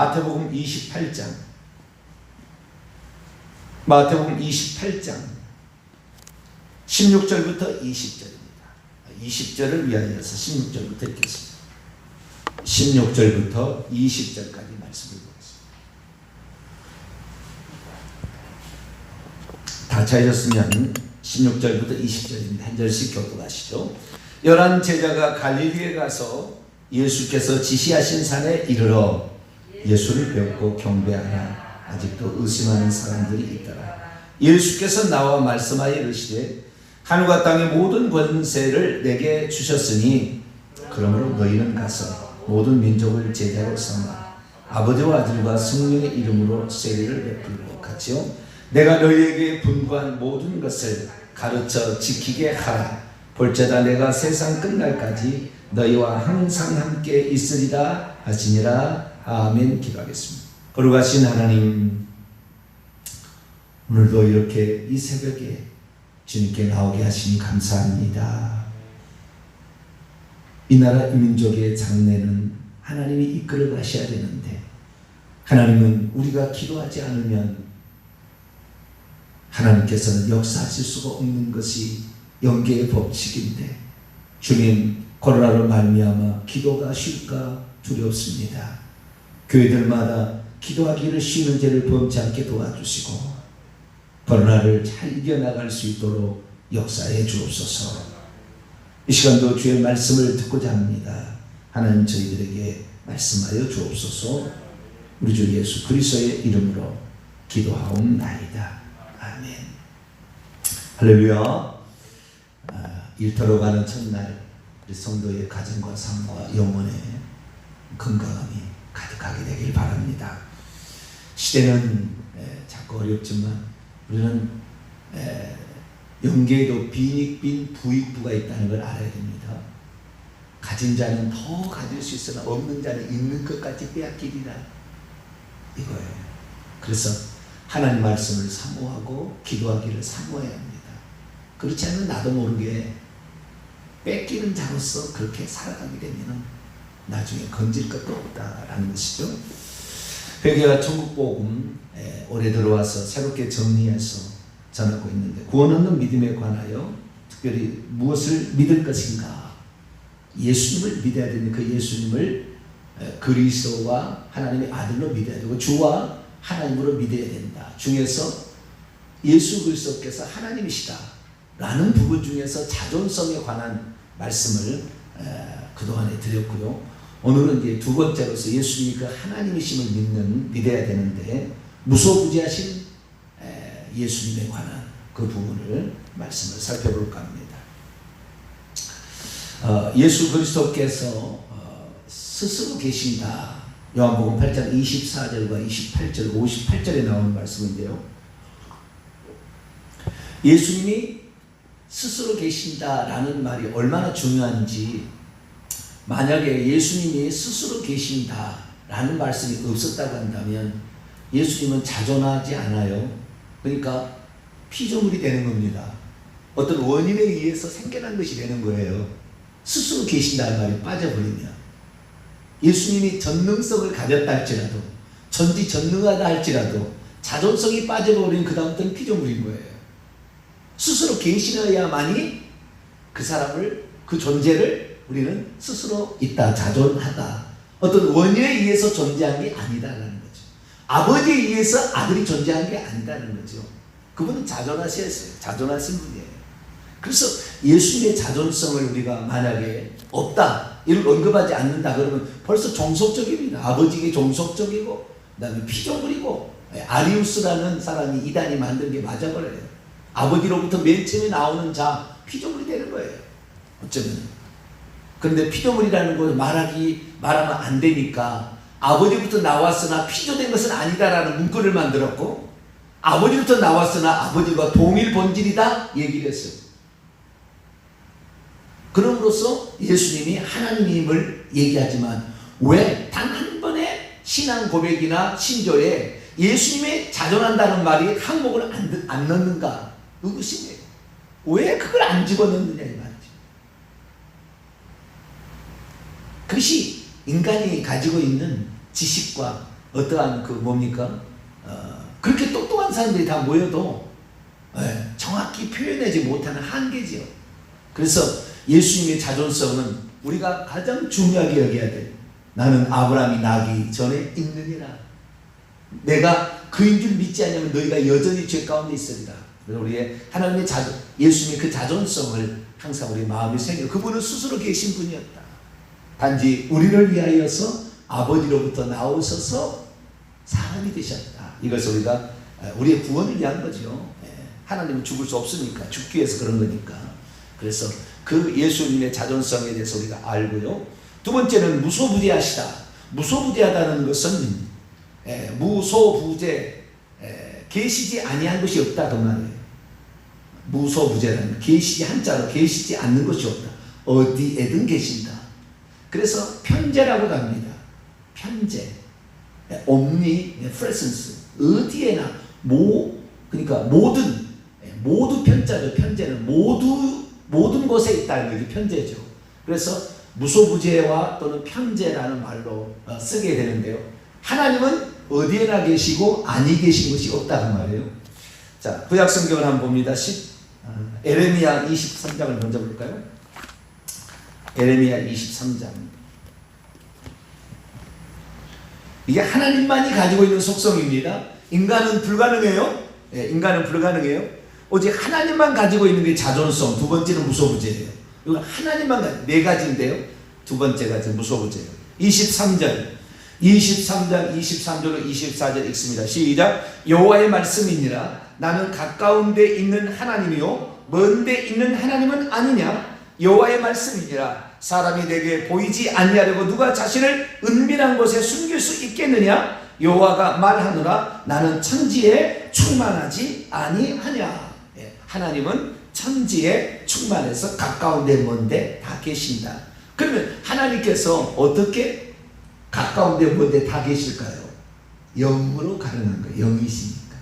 마태복음 28장. 마태복음 28장 16절부터 20절입니다. 20절을 위하여서 16절부터 읽겠습니다. 16절부터 20절까지 말씀을 보겠습니다. 다 찾으셨으면 16절부터 20절입니다. 한 절씩 교독하시죠. 11 제자가 갈릴리에 가서 예수께서 지시하신 산에 이르러 예수를 뵙고 경배하나 아직도 의심하는 사람들이 있더라. 예수께서 나와 말씀하여 이르시되 하늘과 땅의 모든 권세를 내게 주셨으니 그러므로 너희는 가서 모든 민족을 제자로 삼아 아버지와 아들과 성령의 이름으로 세례를 베풀고 같이요 내가 너희에게 분부한 모든 것을 가르쳐 지키게 하라. 볼지어다 내가 세상 끝날까지 너희와 항상 함께 있으리라 하시니라. 아멘. 기도하겠습니다. 거룩하신 하나님, 오늘도 이렇게 이 새벽에 주님께 나오게 하시니 감사합니다. 이 나라 이 민족의 장래는 하나님이 이끌어 가셔야 되는데 하나님은 우리가 기도하지 않으면 하나님께서는 역사하실 수가 없는 것이 영계의 법칙인데 주님, 코로나로 말미암아 기도가 쉴까 두렵습니다. 교회들마다 기도하기를 쉬는 죄를 범치 않게 도와주시고 코로나를 잘 이겨나갈 수 있도록 역사해 주옵소서. 이 시간도 주의 말씀을 듣고자 합니다. 하나님 저희들에게 말씀하여 주옵소서. 우리 주 예수 그리스도의 이름으로 기도하옵나이다. 아멘. 할렐루야. 일터로 가는 첫날 우리 성도의 가정과 삶과 영혼의 건강함이 가득하게 되길 바랍니다. 시대는 자꾸 어렵지만 우리는 영계에도 빈익빈 부익부가 있다는 걸 알아야 됩니다. 가진 자는 더 가질 수 있으나 없는 자는 있는 것까지 빼앗기리라 이거예요. 그래서 하나님 말씀을 사모하고 기도하기를 사모해야 합니다. 그렇지 않으면 나도 모르게 뺏기는 자로서 그렇게 살아가게 되면 나중에 건질 것도 없다라는 것이죠. 회개와 천국복음 올해 들어와서 새롭게 정리해서 전하고 있는데 구원 얻는 믿음에 관하여 특별히 무엇을 믿을 것인가? 예수님을 믿어야 되는 그 예수님을 그리스도와 하나님의 아들로 믿어야 되고 주와 하나님으로 믿어야 된다. 중에서 예수 그리스도께서 하나님이시다 라는 부분 중에서 자존성에 관한 말씀을 그동안에 드렸고요. 오늘은 이제 두 번째로서 예수님이 그 하나님이심을 믿어야 되는데 무소부지하신 예수님에 관한 그 부분을 말씀을 살펴볼까 합니다. 예수 그리스도께서 스스로 계신다. 요한복음 8장 24절과 28절, 58절에 나오는 말씀인데요. 예수님이 스스로 계신다라는 말이 얼마나 중요한지, 만약에 예수님이 스스로 계신다라는 말씀이 없었다고 한다면 예수님은 자존하지 않아요. 그러니까 피조물이 되는 겁니다. 어떤 원인에 의해서 생겨난 것이 되는 거예요. 스스로 계신다는 말이 빠져버리면 예수님이 전능성을 가졌다 할지라도 전지전능하다 할지라도 자존성이 빠져버리면 그 다음부터는 피조물인 거예요. 스스로 계시어야만이 그 사람을, 그 존재를 우리는 스스로 있다, 자존하다, 어떤 원인에 의해서 존재한 게 아니다라는 거죠. 아버지에 의해서 아들이 존재한 게 아니다는 거죠. 그분은 자존하셨어요. 자존하신 분이에요. 그래서 예수님의 자존성을 우리가 만약에 없다, 이를 언급하지 않는다 그러면 벌써 종속적입니다. 아버지에게 종속적이고 그 다음에 피조물이고, 아리우스라는 사람이 이단이 만든 게 맞아버려요. 아버지로부터 맨 처음에 나오는 자, 피조물이 되는 거예요. 어쩌면. 그런데 피조물이라는 걸 말하면 안 되니까 아버지부터 나왔으나 피조된 것은 아니다라는 문구를 만들었고, 아버지부터 나왔으나 아버지와 동일 본질이다 얘기를 했어요. 그럼으로써 예수님이 하나님임을 얘기하지만 왜 단 한 번의 신앙 고백이나 신조에 예수님의 자존한다는 말이 항목을 안 넣는가? 의구심이에요. 왜 그걸 안 집어넣느냐 이 말이죠. 그것이 인간이 가지고 있는 지식과 어떠한 그 뭡니까? 그렇게 똑똑한 사람들이 다 모여도 정확히 표현하지 못하는 한계지요. 그래서 예수님의 자존성은 우리가 가장 중요하게 여겨야 돼. 나는 아브라함이 나기 전에 있느니라. 내가 그인 줄 믿지 않으면 너희가 여전히 죄 가운데 있으리라. 우리의 하나님의 예수님의 그 자존성을 항상 우리 마음에 새겨. 그분은 스스로 계신 분이었다. 단지 우리를 위하여서 아버지로부터 나오셔서 사람이 되셨다. 이것을 우리가 우리의 구원을 위한 거죠. 하나님은 죽을 수 없으니까, 죽기 위해서 그런 거니까. 그래서 그 예수님의 자존성에 대해서 우리가 알고요. 두 번째는 무소부재하시다. 무소부재하다는 것은 무소부재, 계시지 아니한 것이 없다 그 말이에요. 무소부재라는 계시지 한자로 계시지 않는 것이 없다. 어디에든 계신다. 그래서 편재라고도 합니다. 편재, omnipresence, 어디에나 그러니까 모두 편자죠. 편재는 모든 곳에 있다는 것이 편재죠. 그래서 무소부재와 또는 편재라는 말로 쓰게 되는데요. 하나님은 어디에나 계시고 아니 계신 것이 없다는 말이에요. 자, 구약 성경을 한번 봅니다. 에레미야 23장을 먼저 볼까요? 에레미야 23장. 이게 하나님만이 가지고 있는 속성입니다. 인간은 불가능해요. 인간은 불가능해요. 오직 하나님만 가지고 있는 게 자존성. 두 번째는 무소부재예요. 이건 하나님만 네 가지인데요. 두 번째가 무소부재예요. 23장 23절로 24절 읽습니다. 시작. 여호와의 말씀이니라. 나는 가까운 데 있는 하나님이요 먼 데 있는 하나님은 아니냐. 여호와의 말씀이니라. 사람이 내게 보이지 아니하려고 누가 자신을 은밀한 곳에 숨길 수 있겠느냐. 여호와가 말하노라. 나는 천지에 충만하지 아니하냐. 하나님은 천지에 충만해서 가까운 데 먼 데 다 계신다. 그러면 하나님께서 어떻게 가까운 데 먼 데 다 계실까요? 영으로 가능한 거예요. 영이시니까.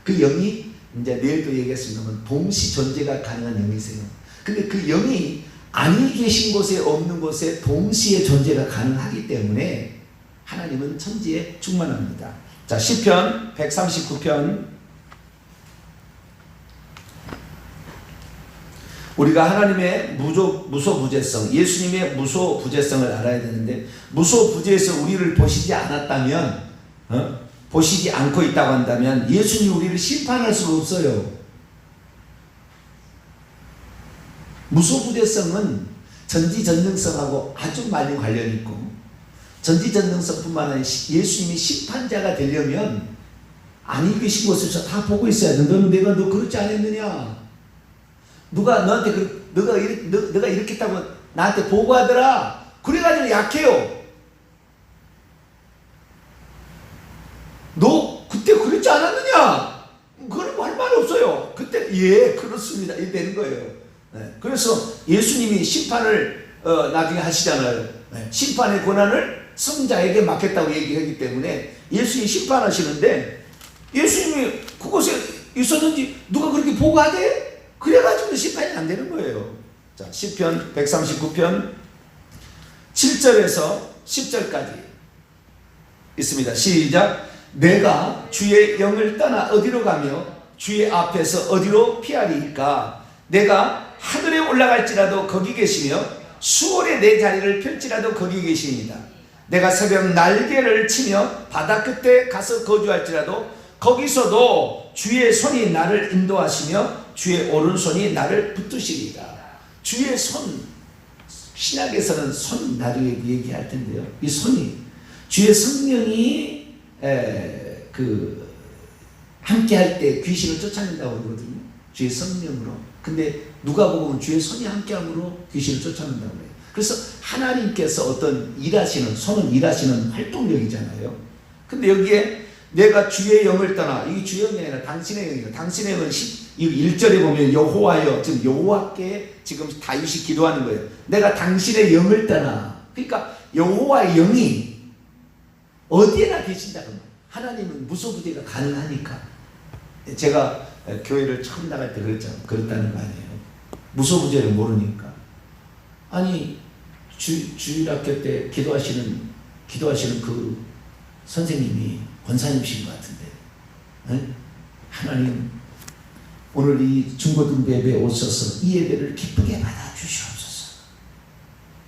그 영이 이제 내일도 얘기했습니다만 동시 존재가 가능한 영이세요. 근데 그 영이 아니 계신 곳에 없는 곳에 동시에 존재가 가능하기 때문에 하나님은 천지에 충만합니다. 자, 시편 139편. 우리가 하나님의 무소부재성, 예수님의 무소부재성을 알아야 되는데, 무소부재에서 우리를 보시지 않았다면, 보시지 않고 있다고 한다면 예수님이 우리를 심판할 수가 없어요. 무소부재성은 전지전능성하고 아주 많이 관련이 있고, 전지전능성뿐만 아니라 예수님이 심판자가 되려면 아니 계신 곳에서 다 보고 있어야 돼. 너 그렇지 않았느냐? 누가 너한테 너가 이렇게 했다고 나한테 보고하더라. 그래가지고 약해요. 너 그때 그랬지 않았느냐? 그런 거 할 말 없어요. 그때 그렇습니다. 이렇게 되는 거예요. 그래서 예수님이 심판을 나중에 하시잖아요. 심판의 권한을 성자에게 맡겼다고 얘기하기 때문에 예수님이 심판하시는데, 예수님이 그곳에 있었는지 누가 그렇게 보고하대? 그래가지고 심판이 안 되는 거예요. 자, 시편 139편 7절에서 10절까지 있습니다. 시작. 내가 주의 영을 떠나 어디로 가며 주의 앞에서 어디로 피하리이까. 내가 하늘에 올라갈지라도 거기 계시며 수월에 내 자리를 펼지라도 거기 계십니다. 내가 새벽 날개를 치며 바다 끝에 가서 거주할지라도 거기서도 주의 손이 나를 인도하시며 주의 오른손이 나를 붙드시리다. 주의 손, 신약에서는 손 나중에 얘기할 텐데요. 이 손이 주의 성령이 함께 할 때 귀신을 쫓아낸다고 그러거든요. 주의 성령으로. 근데 누가복음은 주의 손이 함께함으로 귀신을 쫓아낸다고 해요. 그래서 하나님께서 어떤 손은 일하시는 활동력이잖아요. 근데 여기에 내가 주의 영을 떠나, 이게 주의 영이 아니라 당신의 영이에요. 당신의 영은 1절에 보면 여호와여, 지금 여호와께 지금 다윗이 기도하는 거예요. 내가 당신의 영을 떠나. 그러니까 여호와의 영이 어디에나 계신다고. 하나님은 무소부재가 가능하니까. 제가 교회를 처음 나갈 때 그랬다는 거 아니에요. 무소부재를 모르니까. 아니 주일학교 때 기도하시는 그 선생님이 권사님이신 것 같은데, 네? 하나님 오늘 이 중고등부 예배에 오셔서 이 예배를 기쁘게 받아주시옵소서.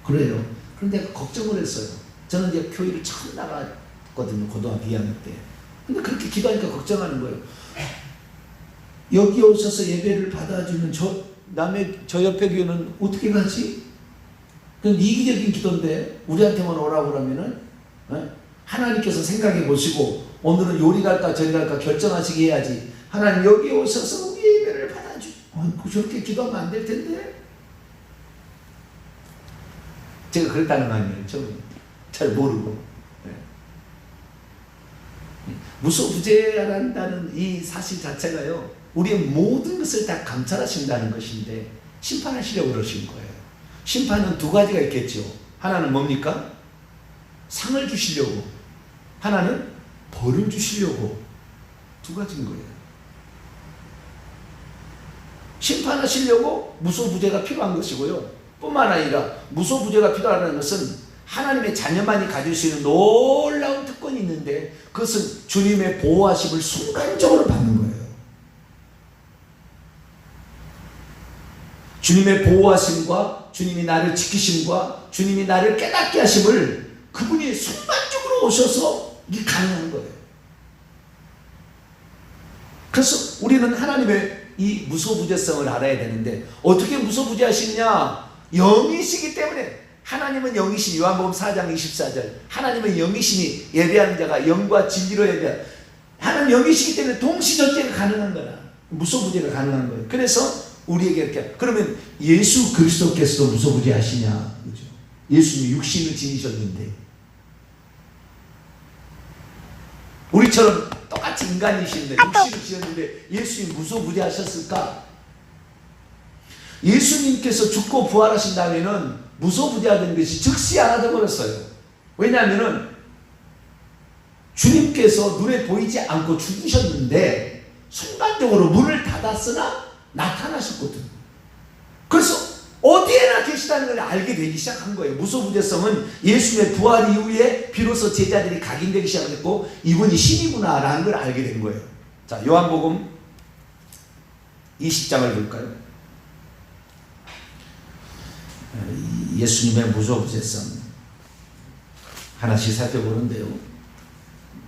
그래요. 그런데 걱정을 했어요. 저는 이제 교회를 처음 나갔거든요. 고등학교 2학년 때. 근데 그렇게 기도하니까 걱정하는 거예요. 여기 오셔서 예배를 받아주는 저 옆에 교회는 어떻게 가지? 그건 이기적인 기도인데 우리한테만 오라고 그러면은 하나님께서 생각해 보시고 오늘은 요리 갈까 저리 갈까 결정하시게 해야지. 하나님 여기 오셔서 우리 예배를 받아주죠. 저렇게 기도하면 안 될 텐데. 제가 그랬다는 거 아니에요. 잘 모르고. 무소부재한다는 이 사실 자체가요, 우리의 모든 것을 다 감찰하신다는 것인데 심판하시려고 그러신 거예요. 심판은 두 가지가 있겠죠. 하나는 뭡니까? 상을 주시려고. 하나는 벌을 주시려고. 두 가지인 거예요. 심판하시려고 무소부재가 필요한 것이고요. 뿐만 아니라 무소부재가 필요하다는 것은 하나님의 자녀만이 가질 수 있는 놀라운 특권이 있는데 그것은 주님의 보호하심을 순간적으로 받는 거예요. 주님의 보호하심과 주님이 나를 지키심과 주님이 나를 깨닫게 하심을 그분이 순간적으로 오셔서 이게 가능한 거예요. 그래서 우리는 하나님의 이 무소부재성을 알아야 되는데 어떻게 무소부재하시느냐? 영이시기 때문에. 하나님은 영이신 요한복음 4장 24절 하나님은 영이시니 예배하는 자가 영과 진리로 예배하라. 하나님 영이시기 때문에 동시전제가 가능한 거라. 무소부재가 가능한 거예요. 그래서 우리에게 이렇게 그러면 예수 그리스도께서도 무소부재하시냐? 그죠? 예수님이 육신을 지니셨는데 우리처럼 똑같이 인간이신데 육신을 지었는데 예수님이 무소부재하셨을까? 예수님께서 죽고 부활하신 다음에는 무소부재하던 것이 즉시 않아져 버렸어요. 왜냐하면 주님께서 눈에 보이지 않고 죽으셨는데 순간적으로 문을 닫았으나 나타나셨거든. 그래서 어디에나 계시다는 걸 알게 되기 시작한 거예요. 무소부재성은 예수님의 부활 이후에 비로소 제자들이 각인되기 시작했고 이분이 신이구나 라는 걸 알게 된 거예요. 자, 요한복음 20장을 볼까요? 예수님의 무소부재성 하나씩 살펴보는데요.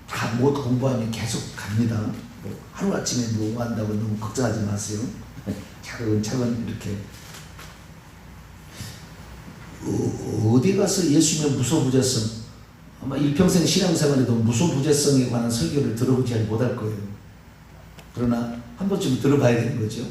다 못 공부하면 계속 갑니다. 하루아침에 뭐 한다고 너무 걱정하지 마세요. 차근차근 이렇게 어디 가서 예수님의 무소부재성 아마 일평생 신앙생활에도 무소부재성에 관한 설교를 들어보지 못할 거예요. 그러나 한 번쯤 들어봐야 되는 거죠.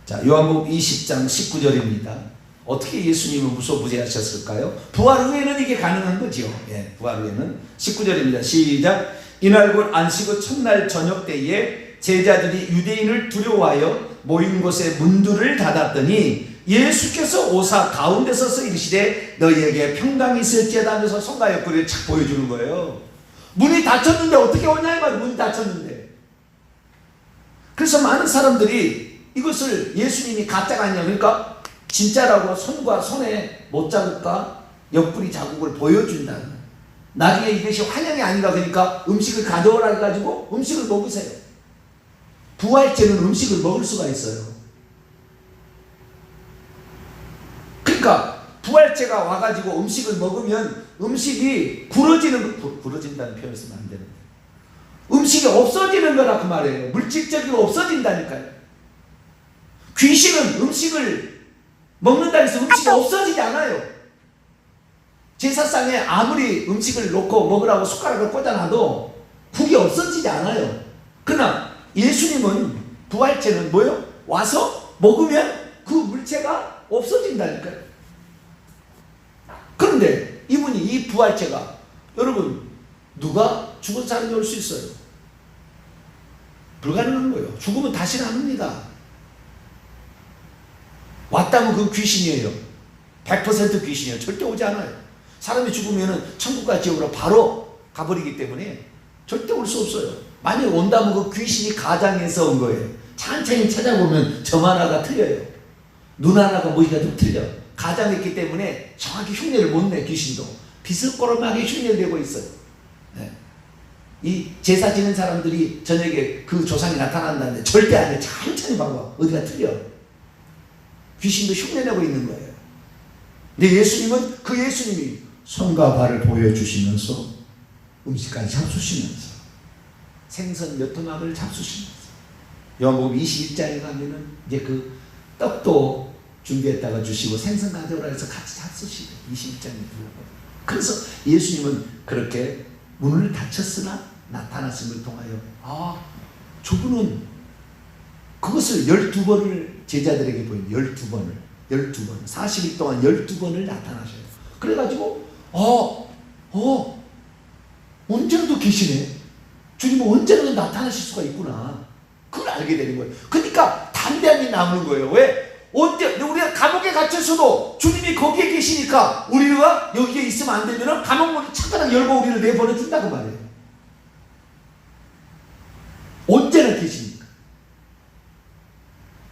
자, 요한복음 20장 19절입니다. 어떻게 예수님은 무소부재하셨을까요? 부활 후에는 이게 가능한 거죠. 예, 부활 후에는 19절입니다. 시작. 이날 곧 안식 후 첫날 저녁 때에 제자들이 유대인을 두려워하여 모인 곳에 문들을 닫았더니 예수께서 오사 가운데 서서 이르시되 너희에게 평강이 있을지어다 하면서 손과 옆구리를 착 보여주는 거예요. 문이 닫혔는데 어떻게 오냐 이 말이에요. 문이 닫혔는데. 그래서 많은 사람들이 이것을 예수님이 가짜가 아니냐 그러니까 진짜라고 손과 손에 못자국과 옆구리 자국을 보여준다. 나중에 이것이 환영이 아닌가 그러니까 음식을 가져오라 해가지고 음식을 먹으세요. 부활체는 음식을 먹을 수가 있어요. 그러니까 부활체가 와가지고 음식을 먹으면 음식이 구러진다는 표현을 쓰면 안 되는데 음식이 없어지는 거라 그 말이에요. 물질적으로 없어진다니까요. 귀신은 음식을 먹는다 해서 음식이 없어지지 않아요. 제사상에 아무리 음식을 놓고 먹으라고 숟가락을 꽂아놔도 국이 없어지지 않아요. 그러나 예수님은 부활체는 뭐예요? 와서 먹으면 그 물체가 없어진다니까요. 그런데 이분이 이 부활체가 여러분 누가 죽은 사람이 올 수 있어요? 불가능한 거예요. 죽으면 다시는 안 옵니다. 왔다면 그 귀신이에요. 100% 귀신이에요. 절대 오지 않아요. 사람이 죽으면 천국과 지옥으로 바로 가버리기 때문에 절대 올 수 없어요. 만약에 온다면 그 귀신이 가장해서 온 거예요. 천천히 찾아보면 점 하나가 틀려요. 눈 하나가 뭐가 좀 틀려. 가장했기 때문에 정확히 흉내를 못 내. 귀신도 비스꼬름하게 흉내를 내고 있어요. 네. 이 제사 지는 사람들이 저녁에 그 조상이 나타난다는데 절대 안 해. 천천히 봐봐. 어디가 틀려. 귀신도 흉내내고 있는 거예요. 근데 예수님은 그 예수님이 손과 발을 보여주시면서 음식까지 잡수시면서 생선 몇 토막을 잡수시면서 요한복음 21장에 가면은 이제 그 떡도 준비했다가 주시고 생선 가져오라 해서 같이 잡수시고 21장에 들어가요. 그래서 예수님은 그렇게 문을 닫혔으나 나타나심을 통하여 저분은 그것을 12번을 제자들에게 보인 12번을 40일 동안 12번을 나타나셔요. 그래가지고 언제라도 계시네. 주님은 언제라도 나타나실 수가 있구나. 그걸 알게 되는 거예요. 그러니까 담대함이 남는 거예요. 왜? 우리가 감옥에 갇혔어도 주님이 거기에 계시니까 우리가 여기에 있으면 안 되면 감옥문을 차가닥 열고 우리를 내보내준다고 말이에요. 언제나 계시니까.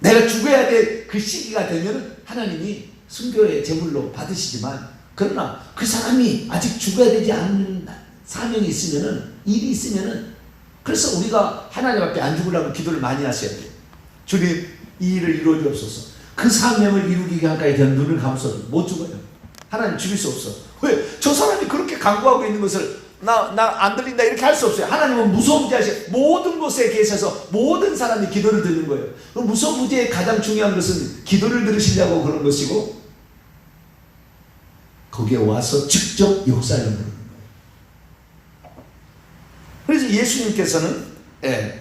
내가 죽어야 될 그 시기가 되면 하나님이 순교의 제물로 받으시지만, 그러나 그 사람이 아직 죽어야 되지 않는 사명이 있으면은, 일이 있으면은, 그래서 우리가 하나님 앞에 안 죽으려면 기도를 많이 하셔야 돼요. 주님, 이 일을 이루어 주옵소서. 그 사명을 이루기 위한까지 된 눈을 감고서도 못 죽어요. 하나님 죽일 수 없어. 왜? 저 사람이 그렇게 간구하고 있는 것을 나 안 들린다 이렇게 할 수 없어요. 하나님은 무소부지하시 모든 곳에 계셔서 모든 사람이 기도를 듣는 거예요. 그럼 무소부지의 가장 중요한 것은 기도를 들으시려고 그런 것이고, 거기에 와서 직접 역사를 하는 거예요. 그래서 예수님께서는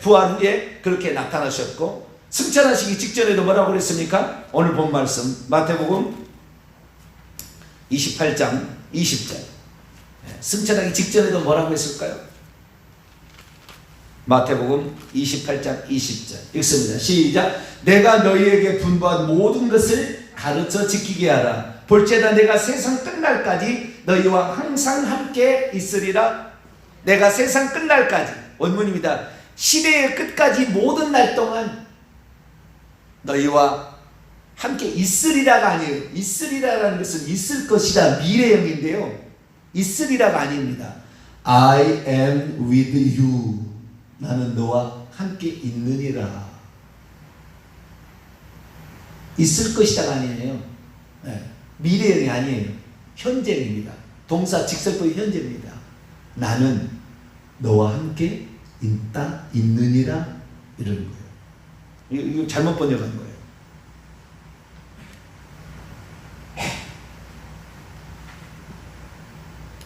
부활 후에 그렇게 나타나셨고, 승천하시기 직전에도 뭐라고 그랬습니까? 오늘 본 말씀 마태복음 28장 20절. 승천하기 직전에도 뭐라고 했을까요? 마태복음 28장 20절 읽습니다. 시작. 내가 너희에게 분부한 모든 것을 가르쳐 지키게 하라. 볼지어다 내가 세상 끝날까지 너희와 항상 함께 있으리라. 내가 세상 끝날까지, 원문입니다. 시대의 끝까지 모든 날 동안 너희와 함께 있으리라가 아니에요. 있으리라라는 것은 있을 것이다, 미래형인데요, 있으리라가 아닙니다. I am with you. 나는 너와 함께 있느니라. 있을 것이다가 아니에요. 미래형이 아니에요. 현재입니다. 동사 직설법이 현재입니다. 나는 너와 함께 있느니라 이러는 거예요. 이거 잘못 번역한 거예요.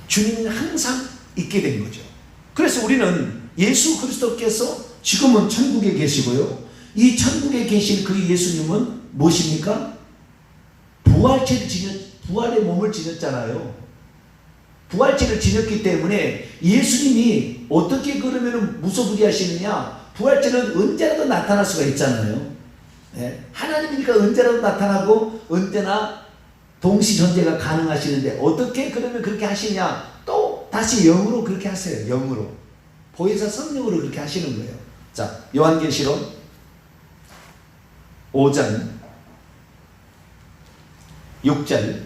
주님은 항상 있게 된 거죠. 그래서 우리는 예수 그리스도께서 지금은 천국에 계시고요, 이 천국에 계신 그 예수님은 무엇입니까? 부활의 몸을 지녔잖아요. 부활체를 지녔기 때문에 예수님이 어떻게 그러면 무소부지하시느냐? 부활체는 언제라도 나타날 수가 있잖아요. 하나님이니까 언제라도 나타나고 언제나 동시 존재가 가능하시는데 어떻게 그러면 그렇게 하시냐? 또 다시 영으로 그렇게 하세요. 영으로. 보혜사 성령으로 그렇게 하시는 거예요. 자, 요한계시록 5장 6절.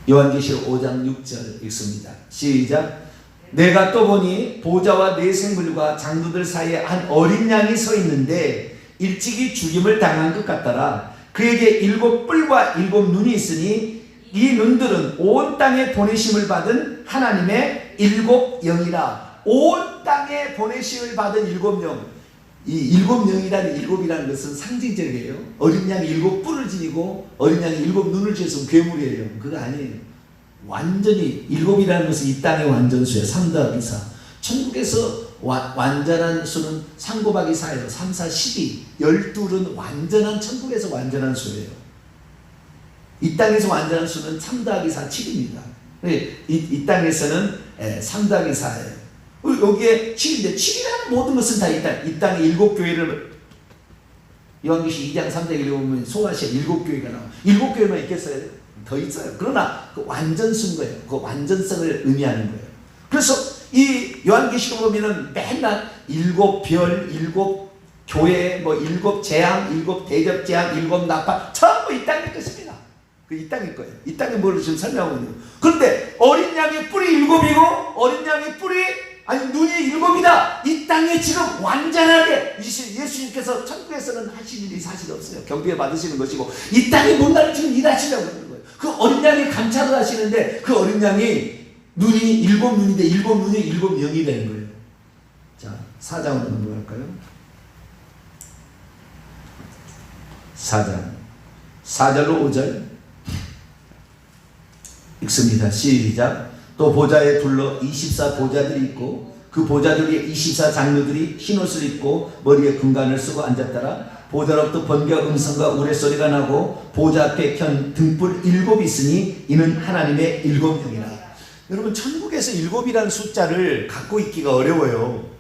요한계시록 5장 6절 읽습니다. 시작. 내가 또 보니 보좌와 네 생물과 장로들 사이에 한 어린 양이 서 있는데 일찍이 죽임을 당한 것 같더라. 그에게 7 뿔과 7 눈이 있으니 이 눈들은 온 땅에 보내심을 받은 하나님의 7 영이라. 온 땅에 보내심을 받은 7 영. 이 7 영이라는 7이라는 것은 상징적이에요. 어린 양이 7 뿔을 지니고 어린 양이 7 눈을 지었으면 괴물이에요. 그거 아니에요. 완전히 7이라는 것은 이 땅의 완전수예요. 3 더하기 4. 천국에서 완전한 수는 3 곱하기 4예요. 3, 4, 12. 12는 완전한, 천국에서 완전한 수예요. 이 땅에서 완전한 수는 3 더하기 4, 7입니다. 이 땅에서는 3 더하기 4예요. 여기에 7인데 7이라는 모든 것은 다 이 땅의 7 교회를, 요한계시록 2장 3장에 보면 소아시아 7 교회가 나와요. 7 교회만 있겠어요? 더 있어요. 그러나 그 완전수인 거예요. 그 완전성을 의미하는 거예요. 그래서 이 요한계시록 보면은 맨날 7 별, 7 교회, 7 재앙, 7 대접 재앙, 7 나팔, 전부 이 땅의 것입니다. 그 이 땅일 거예요. 이 땅에 뭘 지금 설명하고 있는 거예요. 그런데 어린 양의 뿔이 7이고 어린 양의 뿔이 눈이 7이다. 이 땅에 지금 완전하게 예수님께서 천국에서는 하실 일이 사실 없어요. 경비에 받으시는 것이고 이 땅에 문화를 지금 일하시려고 하는 거예요. 그 어린 양이 감찰을 하시는데 그 어린 양이 눈이 7눈인데 7눈이 7영이 되는 거예요. 자, 4장으로 넘어갈까요? 4장 4절로 5절 읽습니다. 시작. 또 보좌에 둘러 24 보좌들이 있고 그 보좌들이 24 장로들이 흰옷을 입고 머리에 금관을 쓰고 앉았더라. 보좌로부터 번개와 음성과 우레소리가 나고 보좌 앞에 켠 등불 7이 있으니 이는 하나님의 7명이라. 여러분, 천국에서 7이라는 숫자를 갖고 있기가 어려워요.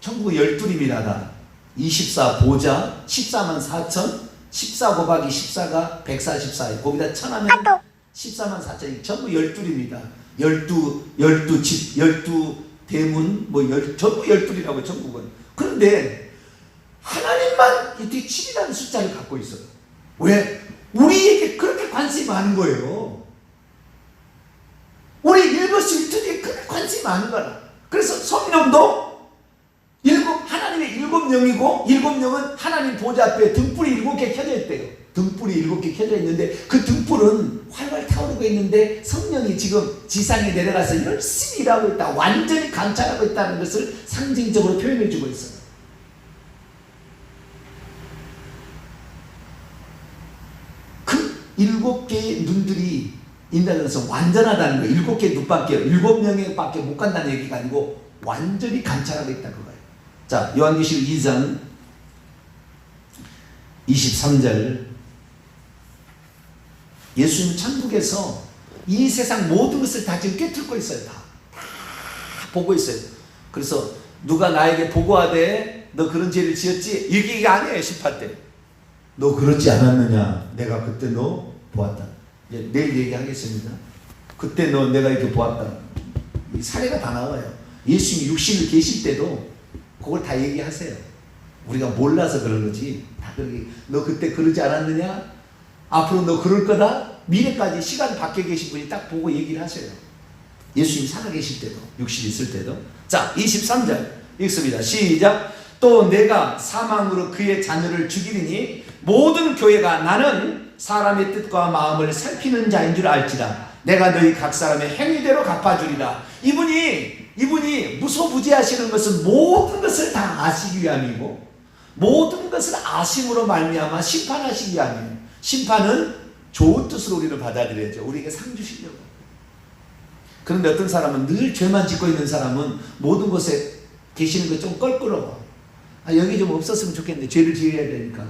천국은 12입니다. 다 24 보좌 14만 4천 14 곱하기 14가 144예요. 거기다 1000 하면 14만 4천이 전부 12입니다. 12집, 12대문, 전부 12이라고 천국은. 그런데 하나님만 이렇게 7이라는 숫자를 갖고 있어요. 왜? 우리에게 그렇게 관심이 많은 거예요. 우리 일거수일투기에 그렇게 관심이 많은 거라. 그래서 성령도 하나님의 7명이고 7명은 하나님 보좌 앞에 등불이 7개 켜져 있대요. 등불이 7개 켜져 있는데 그 등불은 활활 타오르고 있는데 성령이 지금 지상에 내려가서 열심히 일하고 있다. 완전히 감찰하고 있다는 것을 상징적으로 표현해 주고 있어요. 그 7개의 눈들이 있다는 것은 완전하다는 거예요. 7개의 눈밖에 7명밖에 못 간다는 얘기가 아니고 완전히 감찰하고 있다는 거예요. 자, 요한계시록 2장 23절. 예수님 천국에서 이 세상 모든 것을 다 지금 꿰뚫고 있어요. 다 보고 있어요. 그래서 누가 나에게 보고하되 너 그런 죄를 지었지? 이 얘기가 아니에요. 심판 때 너 그렇지 않았느냐? 내가 그때 너 보았다. 내일 얘기하겠습니다. 그때 내가 이렇게 보았다. 이 사례가 다 나와요. 예수님이 육신을 계실 때도 그걸 다 얘기하세요. 우리가 몰라서 그런 거지. 다 그러기. 너 그때 그러지 않았느냐? 앞으로 너 그럴 거다? 미래까지 시간 밖에 계신 분이 딱 보고 얘기를 하세요. 예수님이 살아계실 때도, 육신 있을 때도. 자, 23절 읽습니다. 시작. 또 내가 사망으로 그의 자녀를 죽이리니 모든 교회가 나는 사람의 뜻과 마음을 살피는 자인 줄 알지라. 내가 너희 각 사람의 행위대로 갚아주리라. 이분이 무소부지하시는 것은 모든 것을 다 아시기 위함이고 모든 것을 아심으로 말미암아 심판하시기 위함이에요. 심판은 좋은 뜻으로 우리를 받아들여야죠. 우리에게 상 주시려고. 그런데 어떤 사람은 늘 죄만 짓고 있는 사람은 모든 곳에 계시는 거 좀 껄끄러워. 여기 좀 없었으면 좋겠는데 죄를 지어야 되니까.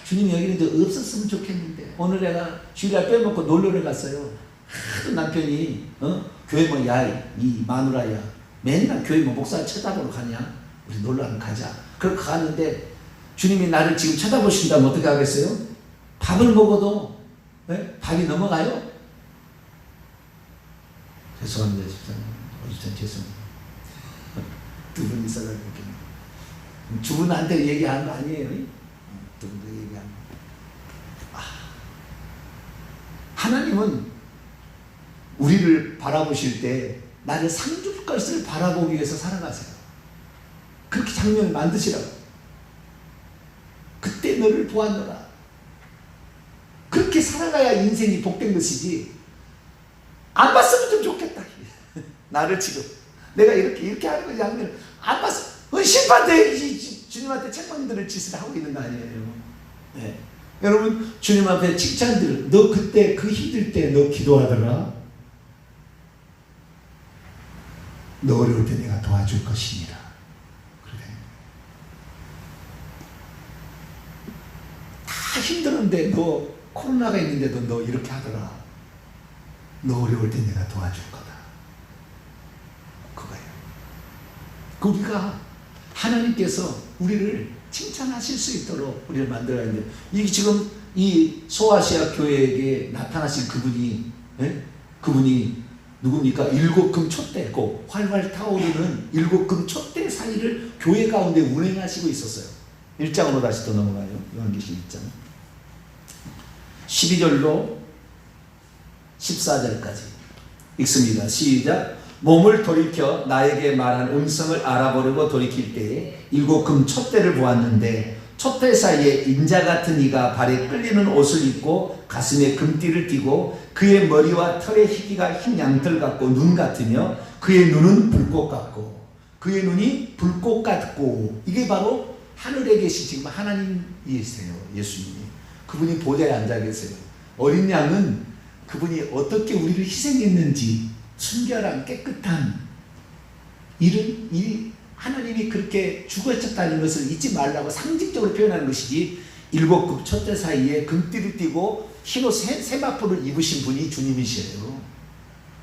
주님 여기는 좀 없었으면 좋겠는데. 오늘 내가 주일날 빼먹고 놀러를 갔어요. 하도 남편이 교회 이 마누라야 맨날 교회 목사 쳐다보러 가냐? 우리 놀러 한번 가자. 그렇게 갔는데 주님이 나를 지금 쳐다보신다면 어떻게 하겠어요? 밥을 먹어도 밥이 넘어가요? 죄송합니다, 집사님. 죄송합니다. 두 분 있어가지고 두 분한테 얘기하는 거 아니에요? 두 분도 얘기하는 거. 하나님은 우리를 바라보실 때 나를 상 줄 것을 바라보기 위해서 살아가세요. 그렇게 장면을 만드시라고. 그때 너를 보았노라. 그렇게 살아가야 인생이 복된 것이지. 안 봤으면 좀 좋겠다. 나를 지금 내가 이렇게 하는 거 양면 안 봤어. 심판 때 주님 앞에 책망 들을 짓을 하고 있는 거 아니에요. 네. 여러분, 주님 앞에 칭찬들. 너 그때 그 힘들 때 너 기도하더라. 너 어려울 때 내가 도와줄 것이니라. 그래. 다 힘들었는데 너 코로나가 있는데도 너 이렇게 하더라. 너 어려울 때 내가 도와줄 거다. 그거예요. 우리가 하나님께서 우리를 칭찬하실 수 있도록 우리를 만들어야 하는데, 이게 지금 이 소아시아 교회에게 나타나신 그분이 누굽니까? 7금 촛대고 활활 타오르는 7금 촛대 사이를 교회 가운데 운행하시고 있었어요. 1장으로 다시 또 넘어가요. 요한계시록 1장 12절로 14절까지 읽습니다. 시작. 몸을 돌이켜 나에게 말한 음성을 알아보려고 돌이킬 때에 7 금 촛대를 보았는데 촛대 사이에 인자 같은 이가 발에 끌리는 옷을 입고 가슴에 금띠를 띠고 그의 머리와 털의 희기가 흰 양털 같고 눈 같으며 그의 눈은 불꽃 같고 그의 눈이 불꽃 같고 이게 바로 하늘에 계신 지금 하나님이세요. 예수님이. 그분이 보좌에 앉아 계세요. 어린 양은 그분이 어떻게 우리를 희생했는지 순결한 깨끗한 이 하나님이 그렇게 죽으셨다는 것을 잊지 말라고 상징적으로 표현하는 것이지 7 급 촛대 사이에 금띠를 띠고 흰옷 세마포를 입으신 분이 주님이시에요.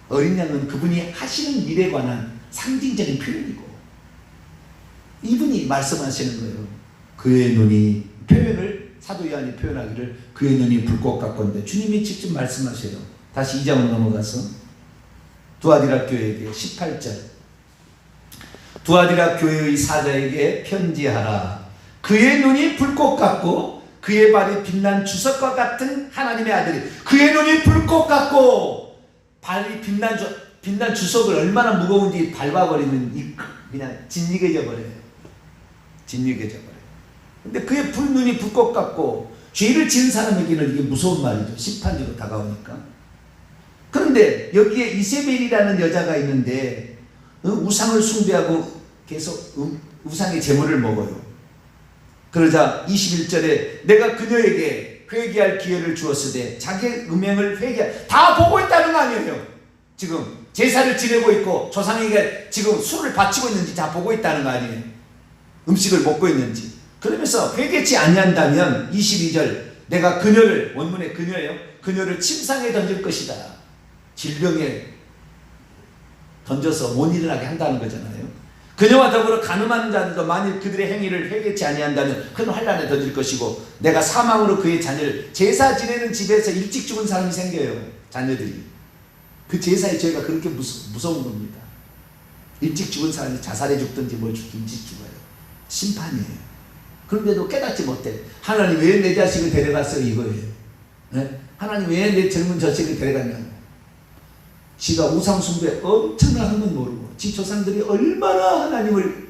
어린 양은 그분이 하시는 일에 관한 상징적인 표현이고 이분이 말씀하시는 거예요. 그의 눈이 표현을 사도 요한이 표현하기를 그의 눈이 불꽃 같건데 주님이 직접 말씀하세요. 다시 2장으로 넘어가서 두아디라 교회에게 18절 두아디라 교회의 사자에게 편지하라. 그의 눈이 불꽃 같고 그의 발이 빛난 주석과 같은 하나님의 아들이 그의 눈이 불꽃 같고 발이 빛난 주석을 얼마나 무거운지 밟아버리면 그냥 진리게져 버려요. 진리게져 버려요. 근데 그의 눈이 불꽃 같고 죄를 지은 사람에게는 이게 무서운 말이죠. 심판으로 다가오니까. 그런데 여기에 이세벨이라는 여자가 있는데 우상을 숭배하고 계속 우상의 제물을 먹어요. 그러자 21절에 내가 그녀에게 회개할 기회를 주었으되 자기의 음행을 다 보고 있다는 거 아니에요. 지금 제사를 지내고 있고 조상에게 지금 술을 바치고 있는지 다 보고 있다는 거 아니에요. 음식을 먹고 있는지. 그러면서 회개치 아니한다면 22절 내가 그녀를 원문에 그녀예요. 그녀를 침상에 던질 것이다. 질병에 던져서 못 일어나게 한다는 거잖아요. 그녀와 더불어 간음하는 자들도 만일 그들의 행위를 회개치 아니한다면 큰 환난에 던질 것이고 내가 사망으로 그의 자녀를 제사 지내는 집에서 일찍 죽은 사람이 생겨요. 자녀들이. 그 제사의 죄가 그렇게 무서운 겁니다. 일찍 죽은 사람이 자살해 죽든지 뭘 죽든지 죽어요. 심판이에요. 그런데도 깨닫지 못해. 하나님 왜 내 자식을 데려갔어요? 이거예요. 네? 하나님 왜 내 젊은 자식을 데려갔냐고. 지가 우상 숭배 엄청나 한 건 모르고 지 조상들이 얼마나 하나님을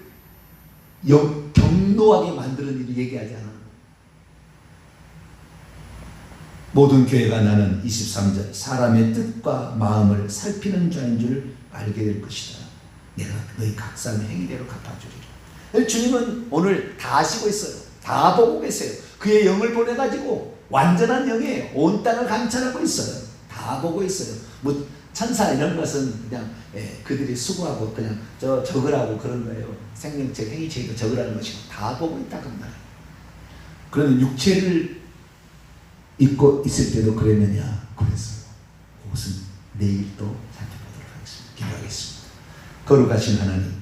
경노하게 만드는 일을 얘기하지 않아. 모든 교회가 나는 23절 사람의 뜻과 마음을 살피는 자인 줄 알게 될 것이다. 내가 너희 각 사람의 행위대로 갚아주리라. 주님은 오늘 다 아시고 있어요. 다 보고 계세요. 그의 영을 보내가지고 완전한 영이에요. 온 땅을 감찰하고 있어요. 다 보고 있어요. 뭐 천사 이런 것은 그냥 그들이 수고하고 그냥 적으라고 그런 거예요. 생명책 행위책도 적으라는 것이고 다 보고 있다고 말이에요. 그러면 육체를 입고 있을 때도 그랬느냐? 그랬어요. 그것은 내일 또 살펴보도록 하겠습니다. 기도하겠습니다. 거룩하신 하나님,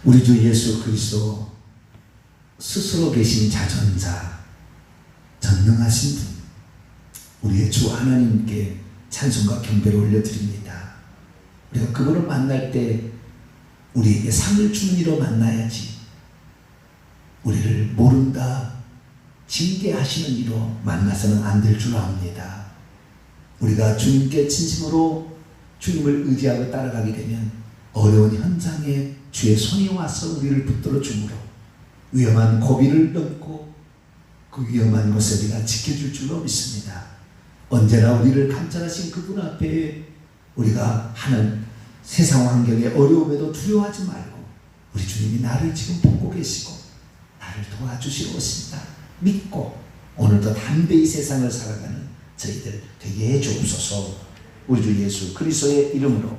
우리 주 예수 그리스도 스스로 계신 자전자, 전능하신 분, 우리의 주 하나님께 찬송과 경배를 올려드립니다. 우리가 그분을 만날 때 우리에게 상을 주는 이로 만나야지 우리를 모른다, 징계하시는 이로 만나서는 안 될 줄 압니다. 우리가 주님께 진심으로 주님을 의지하고 따라가게 되면 어려운 현장에 주의 손이 와서 우리를 붙들어 주므로 위험한 고비를 넘고 그 위험한 곳에 우리가 지켜줄 줄로 믿습니다. 언제나 우리를 감찰하신 그분 앞에 우리가 하는 세상 환경의 어려움에도 두려워하지 말고 우리 주님이 나를 지금 보고 계시고 나를 도와주시러 오신다 믿고 오늘도 담대히 세상을 살아가는 저희들 되게 해주옵소서. 우리 주 예수 그리스도의 이름으로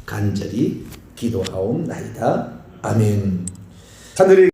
간절히 기도하옵나이다. 아멘. 하늘의